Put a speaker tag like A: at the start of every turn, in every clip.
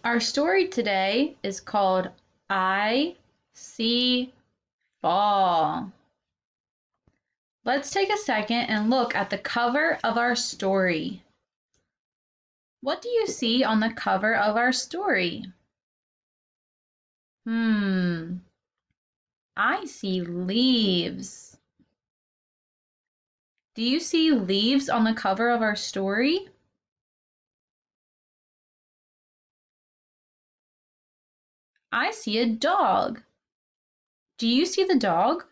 A: Our story today is called I See Fall. Let's take a second and look at the cover of our story. What do you see on the cover of our story? I see leaves. Do you see leaves on the cover of our story? I see a dog. Do you see the dog?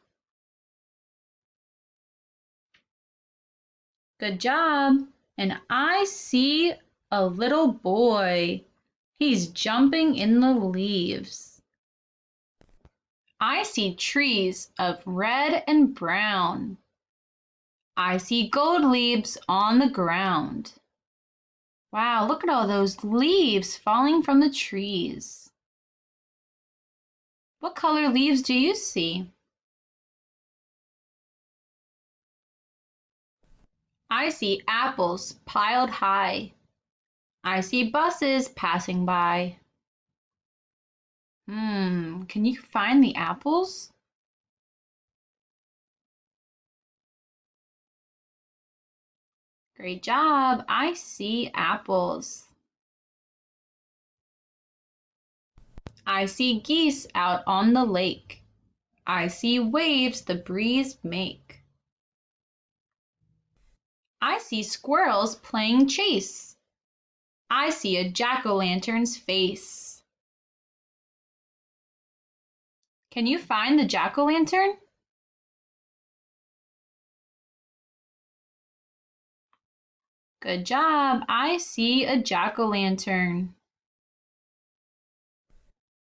A: Good job. And I see a little boy. He's jumping in the leaves. I see trees of red and brown. I see gold leaves on the ground. Wow, look at all those leaves falling from the trees. What color leaves do you see? I see apples piled high. I see buses passing by. Can you find the apples? Great job. I see apples. I see geese out on the lake. I see waves the breeze make. I see squirrels playing chase. I see a jack-o'-lantern's face. Can you find the jack-o'-lantern? Good job. I see a jack-o'-lantern.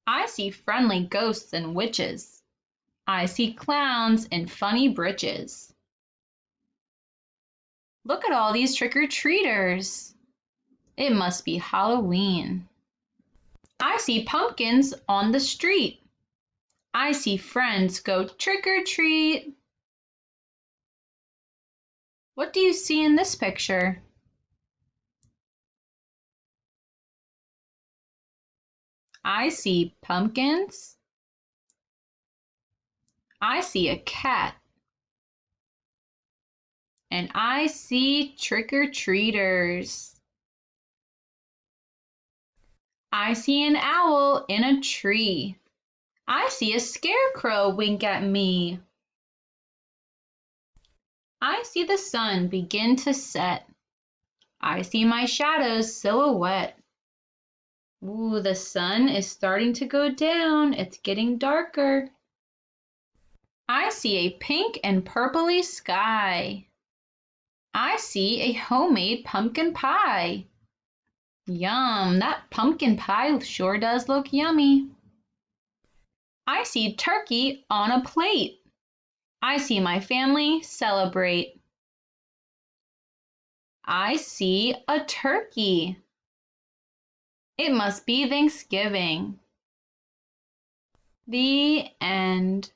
A: I see friendly ghosts and witches. I see clowns in funny breeches. Look at all these trick-or-treaters. It must be Halloween. I see pumpkins on the street. I see friends go trick-or-treat. What do you see in this picture? I see pumpkins. I see a cat. And I see trick-or-treaters. I see an owl in a tree. I see a scarecrow wink at me. I see the sun begin to set. I see my shadow's silhouette. Ooh, the sun is starting to go down. It's getting darker. I see a pink and purpley sky. I see a homemade pumpkin pie. Yum, that pumpkin pie sure does look yummy. I see turkey on a plate. I see my family celebrate. I see a turkey. It must be Thanksgiving. The end.